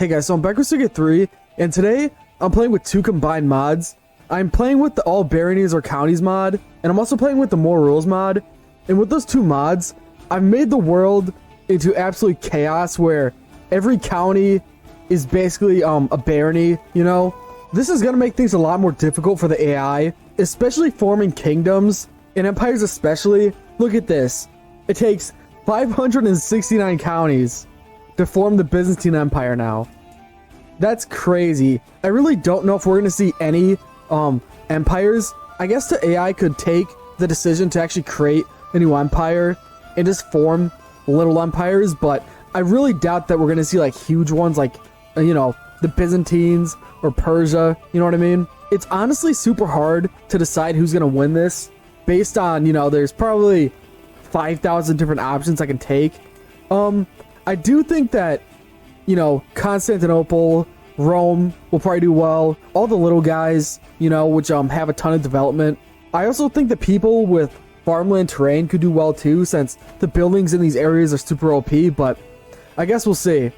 Hey guys, so I'm back with CK3, and today I'm playing with two combined mods. I'm playing with the all baronies or counties mod, and I'm also playing with the more rules mod. And with those two mods, I've made the world into absolute chaos where every county is basically a barony, you know? This is gonna make things a lot more difficult for the AI, especially forming kingdoms, and empires especially. Look at this. It takes 569 counties to form the Byzantine Empire now. That's crazy. I really don't know if we're gonna see any empires. I guess the AI could take the decision to actually create a new empire and just form little empires, but I really doubt that we're gonna see like huge ones like, you know, the Byzantines or Persia, you know what I mean? It's honestly super hard to decide who's gonna win this based on, you know, there's probably 5,000 different options I can take. I do think that, you know, Constantinople, Rome will probably do well. All the little guys, you know, which have a ton of development. I also think that people with farmland terrain could do well too, since the buildings in these areas are super OP, but I guess we'll see.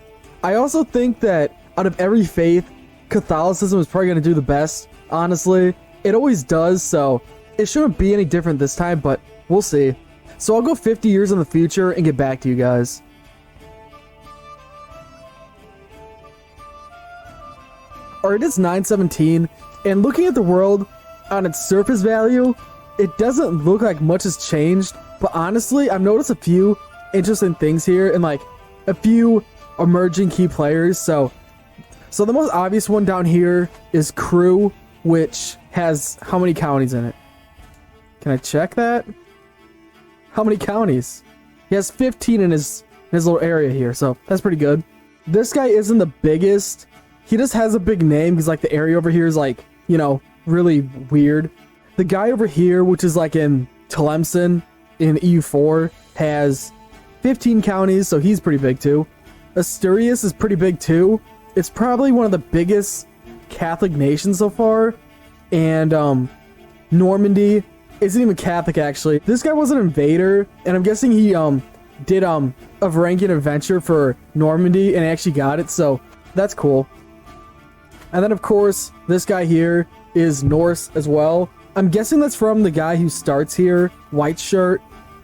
I also think that out of every faith, Catholicism is probably going to do the best, honestly. It always does, so it shouldn't be any different this time, but we'll see. So I'll go 50 years in the future and get back to you guys. Alright, it's 917, and looking at the world on its surface value, it doesn't look like much has changed, but honestly, I've noticed a few interesting things here and like a few emerging key players. So the most obvious one down here is Crew, which has how many counties in it? Can I check that? How many counties? He has 15 in his little area here, so that's pretty good. This guy isn't the biggest. He just has a big name because like the area over here is like, you know, really weird. The guy over here, which is like in Tlemcen in EU4, has 15 counties, so he's pretty big too. Asturias is pretty big too. It's probably one of the biggest Catholic nations so far. And Normandy isn't even Catholic actually. This guy was an invader, and I'm guessing he did a Varangian adventure for Normandy and actually got it, so that's cool. And then of course, this guy here is Norse as well. I'm guessing that's from the guy who starts here, white shirt.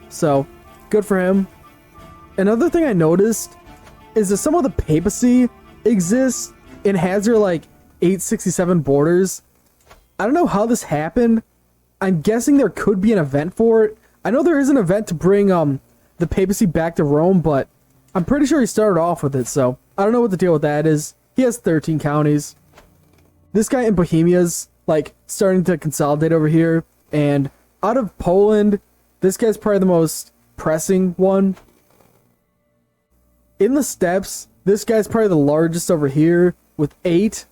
So, good for him. Another thing I noticed is that some of the papacy exists and has their like 867 borders. I don't know how this happened. I'm guessing there could be an event for it. I know there is an event to bring the papacy back to Rome, but I'm pretty sure he started off with it, so I don't know what the deal with that is. He has 13 counties. This guy in Bohemia's like starting to consolidate over here, and out of Poland, this guy's probably the most pressing one. In the steppes, this guy's probably the largest over here with 8.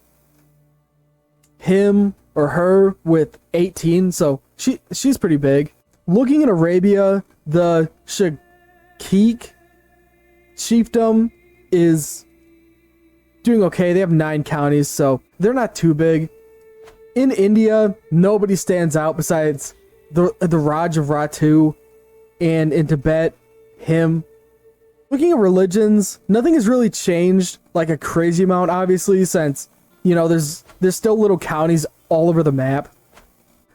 Him or her with 18, so she's pretty big. Looking at Arabia, the Shakik chiefdom is doing okay. They have 9 counties, so they're not too big. In India, nobody stands out besides the Raj of Ratu, and in Tibet, him. Looking at religions, nothing has really changed like a crazy amount, obviously, since, you know, there's still little counties all over the map.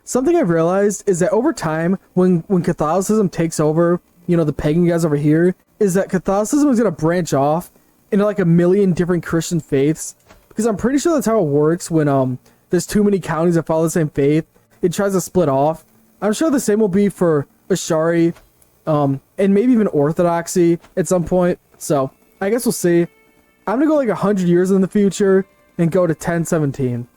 Something I've realized is that over time, when Catholicism takes over, you know, the pagan guys over here, is that Catholicism is going to branch off into like a million different Christian faiths, because I'm pretty sure that's how it works when there's too many counties that follow the same faith. It tries to split off. I'm sure the same will be for Ashari, and maybe even Orthodoxy at some point. So I guess we'll see. I'm gonna go like 100 years in the future and go to 1017.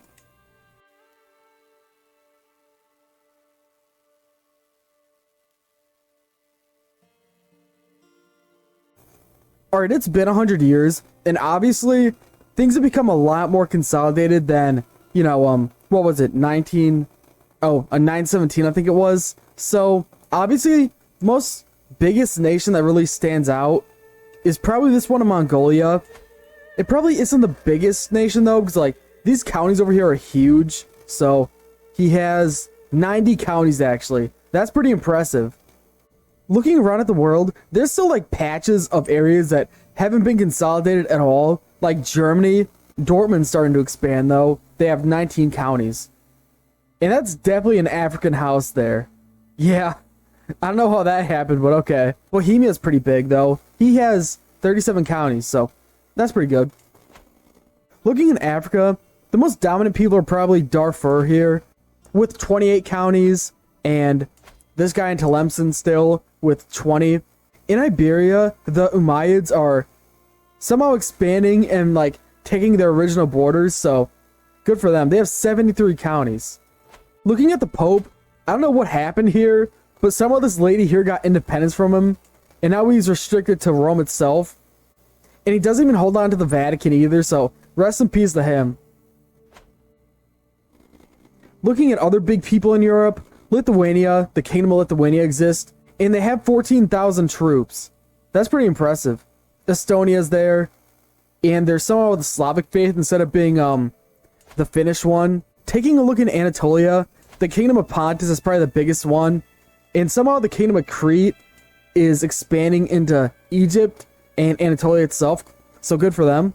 Alright, it's been 100 years, and obviously things have become a lot more consolidated than, you know, what was it, 917 I think it was. So obviously most biggest nation that really stands out is probably this one in Mongolia. It probably isn't the biggest nation though, because like these counties over here are huge. So he has 90 counties actually. That's pretty impressive. Looking around at the world, there's still like patches of areas that haven't been consolidated at all. like Germany. Dortmund's starting to expand though. They have 19 counties. And that's definitely an African house there. Yeah. I don't know how that happened, but okay. Bohemia's pretty big though. He has 37 counties, so that's pretty good. Looking in Africa, the most dominant people are probably Darfur here with 28 counties, and this guy in Tlemcen still with 20. In Iberia, the Umayyads are somehow expanding and like taking their original borders, so good for them. They have 73 counties. Looking at the Pope, I don't know what happened here, but somehow this lady here got independence from him, and now he's restricted to Rome itself. And he doesn't even hold on to the Vatican either, so rest in peace to him. Looking at other big people in Europe, Lithuania, the Kingdom of Lithuania exists, and they have 14,000 troops. That's pretty impressive. Estonia's there, and they're somehow with the Slavic faith instead of being the Finnish one. Taking a look in Anatolia, the Kingdom of Pontus is probably the biggest one, and somehow the Kingdom of Crete is expanding into Egypt and Anatolia itself, so good for them.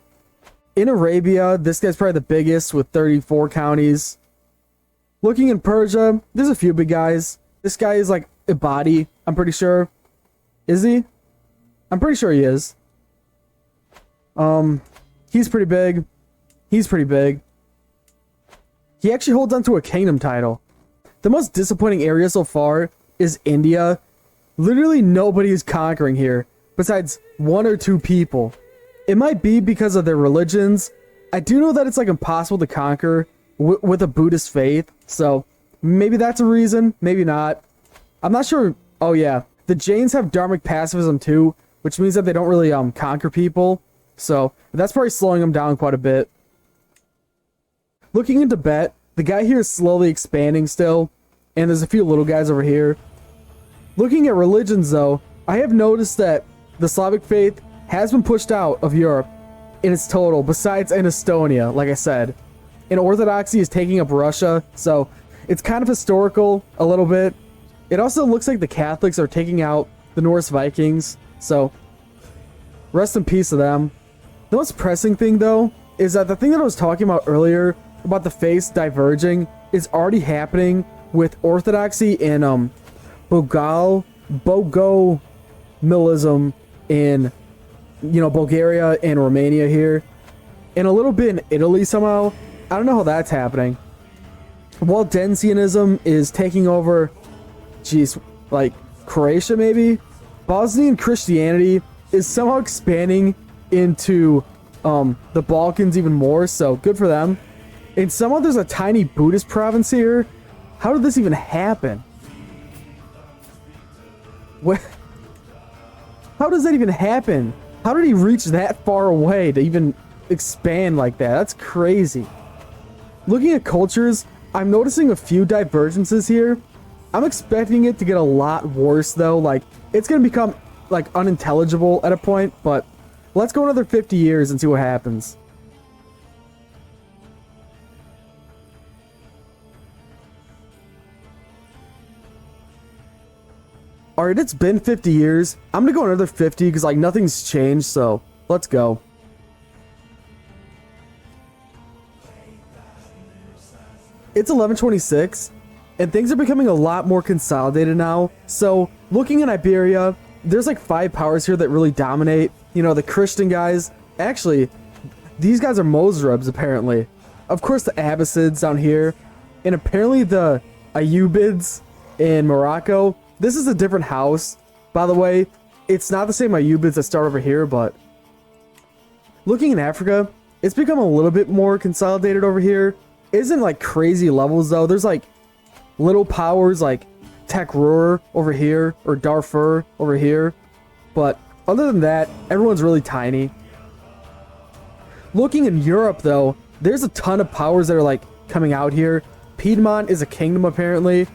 In Arabia, this guy's probably the biggest with 34 counties. Looking in Persia, there's a few big guys. This guy is like Ibadi, I'm pretty sure. Is he? I'm pretty sure he is. He's pretty big. He's pretty big. He actually holds on to a kingdom title. The most disappointing area so far is India. Literally nobody is conquering here, besides one or two people. It might be because of their religions. I do know that it's like impossible to conquer with a Buddhist faith, so maybe that's a reason, maybe not. I'm not sure. Oh yeah, the Jains have Dharmic pacifism too, which means that they don't really conquer people, so that's probably slowing them down quite a bit. Looking in Tibet, the guy here is slowly expanding still, and there's a few little guys over here. Looking at religions though, I have noticed that the Slavic faith has been pushed out of Europe in its total, besides in Estonia, like I said. And Orthodoxy is taking up Russia, so it's kind of historical a little bit. It also looks like the Catholics are taking out the Norse Vikings, so rest in peace to them. The most pressing thing though is that the thing that I was talking about earlier about the faiths diverging is already happening with Orthodoxy and Bogomilism in, you know, Bulgaria and Romania here, and a little bit in Italy somehow. I don't know how that's happening. Waldensianism is taking over, like Croatia maybe? Bosnian Christianity is somehow expanding into the Balkans even more, so good for them. And somehow there's a tiny Buddhist province here. How did this even happen? What? How does that even happen? How did he reach that far away to even expand like that? That's crazy. Looking at cultures, I'm noticing a few divergences here. I'm expecting it to get a lot worse though. Like, it's gonna become like unintelligible at a point, but let's go another 50 years and see what happens. Alright, it's been 50 years. I'm gonna go another 50 because like nothing's changed, so let's go. It's 1126, and things are becoming a lot more consolidated now. So, looking in Iberia, there's like 5 powers here that really dominate. You know, the Christian guys. Actually, these guys are Mosrebs, apparently. Of course, the Abbasids down here. And apparently the Ayyubids in Morocco. This is a different house, by the way. It's not the same Ayyubids that start over here, but... Looking in Africa, it's become a little bit more consolidated over here. It isn't like crazy levels though. There's like little powers like Takrur over here or Darfur over here. But other than that, everyone's really tiny. Looking in Europe though, there's a ton of powers that are like coming out here. Piedmont is a kingdom apparently,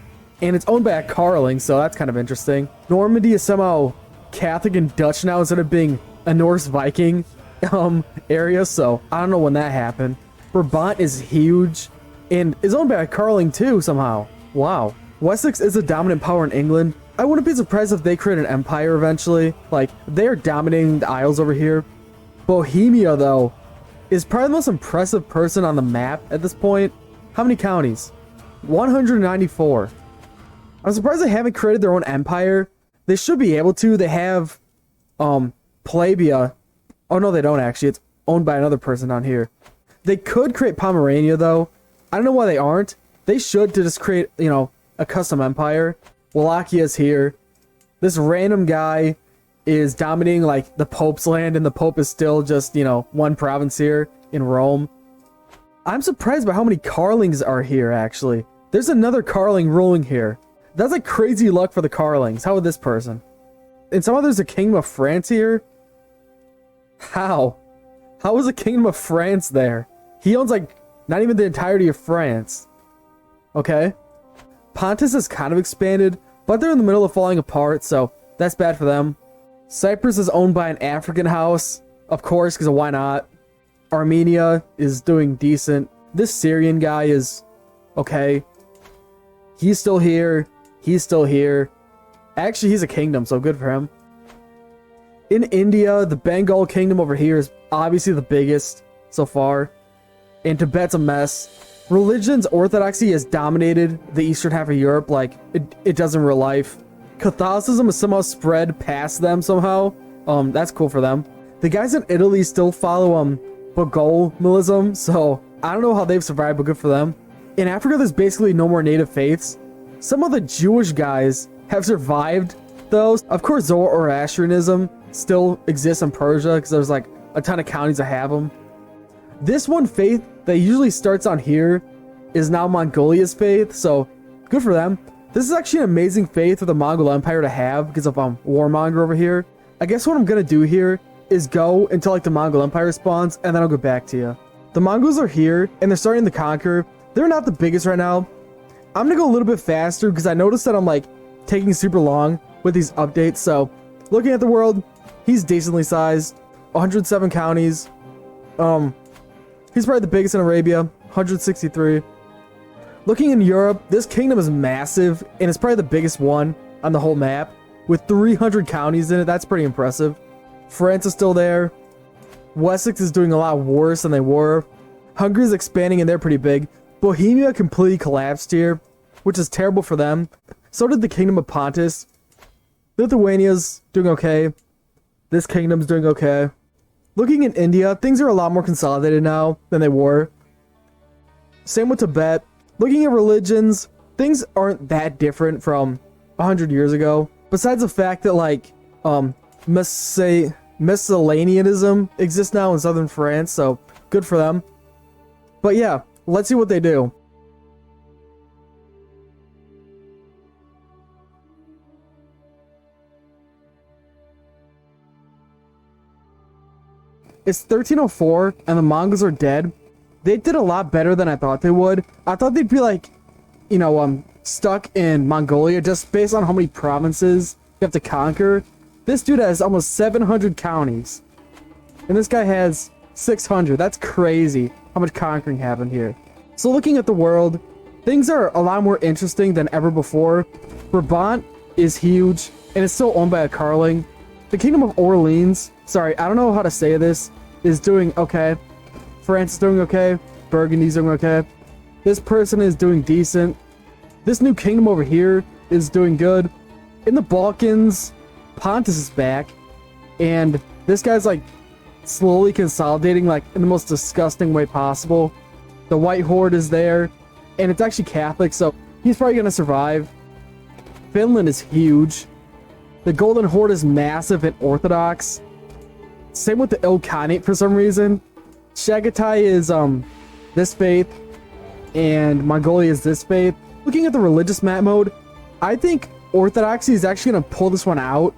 and it's owned by a Carling, so that's kind of interesting. Normandy is somehow Catholic and Dutch now instead of being a Norse Viking area, so I don't know when that happened. Brabant is huge and is owned by a Carling too somehow. Wow. Wessex is a dominant power in England. I wouldn't be surprised if they create an empire eventually. Like, they're dominating the Isles over here. Bohemia though is probably the most impressive person on the map at this point. How many counties? 194. I'm surprised they haven't created their own empire. They should be able to. They have Plabia. Oh no, they don't actually. It's owned by another person down here. They could create Pomerania though. I don't know why they aren't. They should to just create, you know, a custom empire. Wallachia here. This random guy is dominating like the Pope's land, and the Pope is still just, you know, one province here in Rome. I'm surprised by how many Carlings are here actually. There's another Carling ruling here. That's like crazy luck for the Carlings. How would this person? And somehow there's a Kingdom of France here? How? How is a Kingdom of France there? He owns like not even the entirety of France. Okay. Pontus has kind of expanded, but they're in the middle of falling apart, so that's bad for them. Cyprus is owned by an African house, of course, because why not? Armenia is doing decent. This Syrian guy is okay. He's still here. He's still here. Actually, he's a kingdom, so good for him. In India, the Bengal kingdom over here is obviously the biggest so far. And Tibet's a mess. Religion's orthodoxy has dominated the eastern half of Europe like it does in real life. Catholicism has somehow spread past them somehow. That's cool for them. The guys in Italy still follow Bogomilism, so I don't know how they've survived, but good for them. In Africa, there's basically no more native faiths. Some of the Jewish guys have survived, though. Of course, Zoroastrianism still exists in Persia, because there's like a ton of counties that have them. This one faith that usually starts on here is now Mongolia's faith, so good for them. This is actually an amazing faith for the Mongol Empire to have because of Warmonger over here. I guess what I'm gonna do here is go until like the Mongol Empire spawns, and then I'll go back to you. The Mongols are here, and they're starting to conquer. They're not the biggest right now. I'm gonna go a little bit faster because I noticed that I'm like taking super long with these updates. So looking at the world, he's decently sized. 107 counties. He's probably the biggest in Arabia. 163. Looking in Europe, this kingdom is massive, and it's probably the biggest one on the whole map, with 300 counties in it. That's pretty impressive. France is still there. Wessex is doing a lot worse than they were. Hungary's expanding, and they're pretty big. Bohemia completely collapsed here, which is terrible for them. So did the Kingdom of Pontus. Lithuania's doing okay. This kingdom's doing okay. Looking in India, things are a lot more consolidated now than they were. Same with Tibet. Looking at religions, things aren't that different from 100 years ago. Besides the fact that like Messalanianism exists now in southern France, so good for them. But yeah, let's see what they do. It's 1304 and the Mongols are dead. They did a lot better than I thought they would. I thought they'd be like, you know, stuck in Mongolia just based on how many provinces you have to conquer. This dude has almost 700 counties. And this guy has 600. That's crazy how much conquering happened here. So looking at the world, things are a lot more interesting than ever before. Brabant is huge and it's still owned by a Carling. The Kingdom of Orleans, sorry, I don't know how to say this, is doing okay. France is doing okay. Burgundy's doing okay. This person is doing decent. This new kingdom over here is doing good. In the Balkans, Pontus is back. And this guy's like slowly consolidating like in the most disgusting way possible. The White Horde is there. And it's actually Catholic, so he's probably going to survive. Finland is huge. The Golden Horde is massive and Orthodox. Same with the Ilkhanate for some reason. Chagatai is this faith, and Mongolia is this faith. Looking at the religious map mode, I think Orthodoxy is actually going to pull this one out.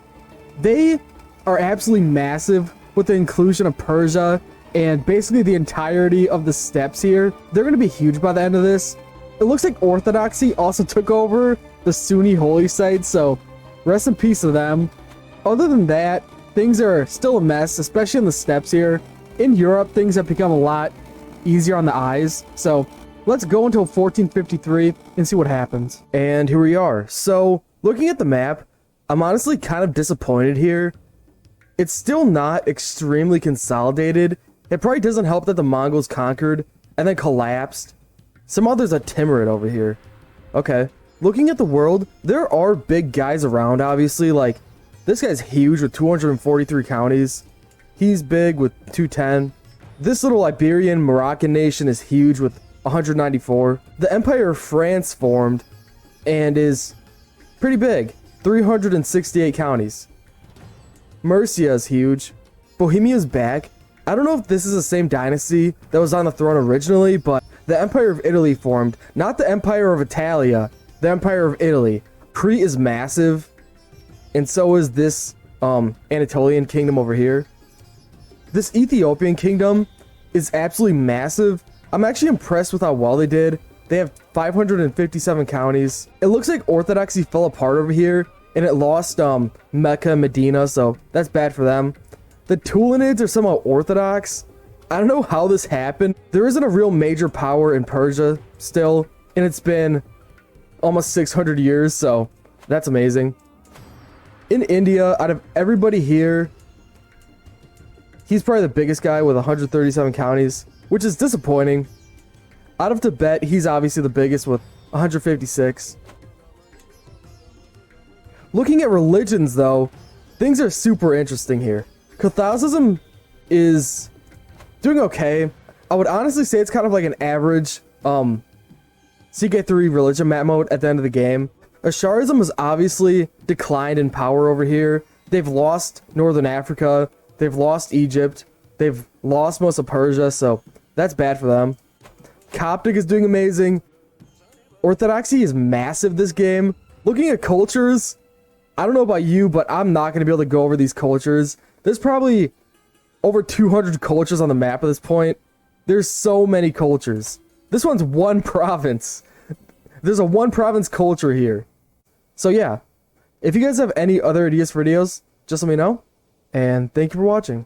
They are absolutely massive with the inclusion of Persia and basically the entirety of the steppes here. They're going to be huge by the end of this. It looks like Orthodoxy also took over the Sunni holy sites, so rest in peace to them. Other than that, things are still a mess, especially in the steppes here. In Europe, things have become a lot easier on the eyes. So let's go until 1453 and see what happens. And here we are. So looking at the map, I'm honestly kind of disappointed here. It's still not extremely consolidated. It probably doesn't help that the Mongols conquered and then collapsed. Some others are Timurid over here. Okay. Looking at the world, there are big guys around, obviously. Like, this guy's huge with 243 counties. He's big with 210. This little Iberian Moroccan nation is huge with 194. The Empire of France formed and is pretty big. 368 counties. Mercia is huge. Bohemia's back. I don't know if this is the same dynasty that was on the throne originally, but the Empire of Italy formed. Not the Empire of Italia, the Empire of Italy. Crete is massive, and so is this Anatolian kingdom over here. This Ethiopian kingdom is absolutely massive. I'm actually impressed with how well they did. They have 557 counties. It looks like Orthodoxy fell apart over here, and it lost Mecca and Medina, so that's bad for them. The Tulunids are somehow Orthodox. I don't know how this happened. There isn't a real major power in Persia still, and it's been almost 600 years, so that's amazing. In India, out of everybody here, he's probably the biggest guy with 137 counties, which is disappointing. Out of Tibet, he's obviously the biggest with 156. Looking at religions, though, things are super interesting here. Catholicism is doing okay. I would honestly say it's kind of like an average CK3 religion map mode at the end of the game. Asharism has obviously declined in power over here. They've lost Northern Africa. They've lost Egypt. They've lost most of Persia, so that's bad for them. Coptic is doing amazing. Orthodoxy is massive this game. Looking at cultures, I don't know about you, but I'm not going to be able to go over these cultures. There's probably over 200 cultures on the map at this point. There's so many cultures. This one's one province. There's a one province culture here. So yeah, if you guys have any other ideas for videos, just let me know. And thank you for watching.